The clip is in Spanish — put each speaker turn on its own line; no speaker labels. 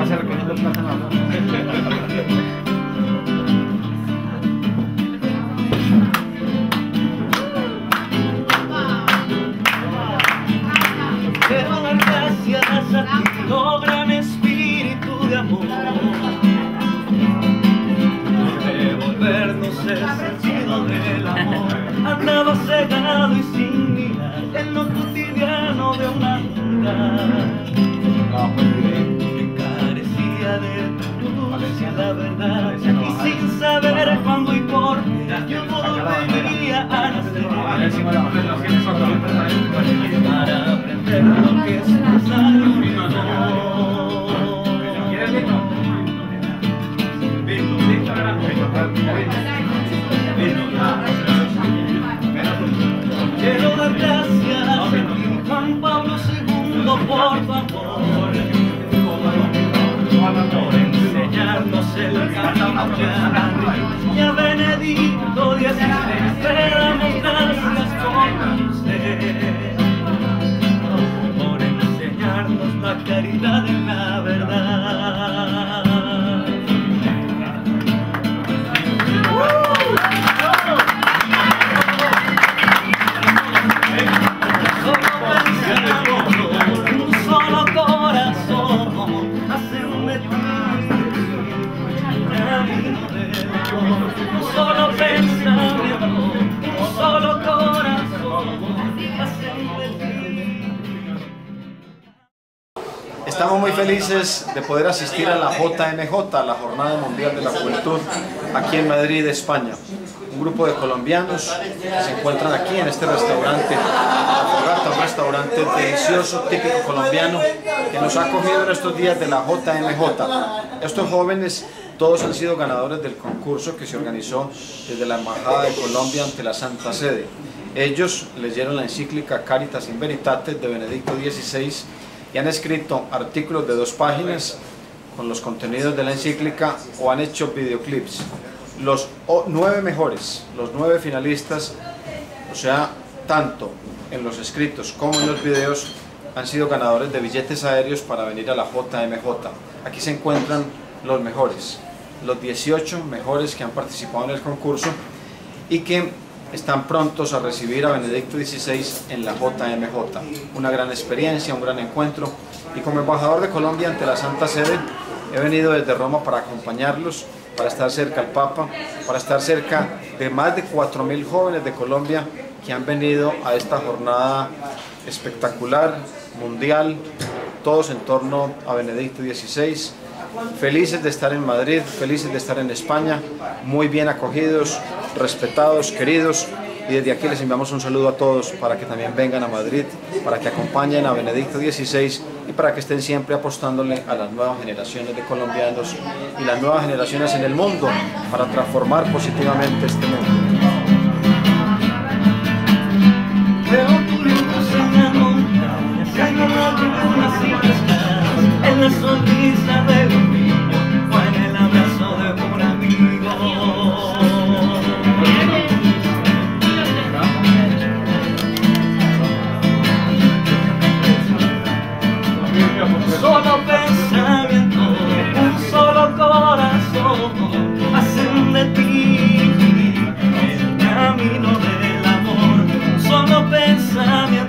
pasa recogiendo el plátano.
Quiero dar gracias a ti, oh gran espíritu de amor, devolvernos el sentido del amor. Andaba cegado y sin mirar en lo cotidiano de una vida que carecía de tu luz y la verdad, y sin saber cuándo y por qué yo volvería a nacer para aprender lo que es pasar un amor. Quiero dar gracias a ti, Juan Pablo II, por favor, por enseñarnos el camino que andar, y a Benedicto XVI, te damos gracias por usted, por enseñarnos la caridad en la verdad.
Estamos muy felices de poder asistir a la JMJ, la Jornada Mundial de la Juventud, aquí en Madrid, España. Un grupo de colombianos que se encuentran aquí en este restaurante, La Fogata, un restaurante delicioso, típico colombiano, que nos ha acogido en estos días de la JMJ. Estos jóvenes todos han sido ganadores del concurso que se organizó desde la Embajada de Colombia ante la Santa Sede. Ellos leyeron la encíclica Caritas in Veritatis de Benedicto XVI y han escrito artículos de 2 páginas con los contenidos de la encíclica o han hecho videoclips. Los 9 mejores, los 9 finalistas, o sea, tanto en los escritos como en los videos, han sido ganadores de billetes aéreos para venir a la JMJ. Aquí se encuentran los mejores, los 18 mejores que han participado en el concurso y que están prontos a recibir a Benedicto XVI en la JMJ. Una gran experiencia, un gran encuentro, y como embajador de Colombia ante la Santa Sede he venido desde Roma para acompañarlos, para estar cerca al Papa, para estar cerca de más de 4.000 jóvenes de Colombia que han venido a esta jornada espectacular, mundial, todos en torno a Benedicto XVI. Felices de estar en Madrid, felices de estar en España, muy bien acogidos, respetados, queridos, y desde aquí les enviamos un saludo a todos para que también vengan a Madrid, para que acompañen a Benedicto XVI y para que estén siempre apostándole a las nuevas generaciones de colombianos y las nuevas generaciones en el mundo para transformar positivamente este mundo.
Veo tu luz en la montaña, se en la sonrisa de un niño o en el abrazo de un amigo. Un solo pensamiento, un solo corazón hacen de ti el camino del amor. Un solo pensamiento,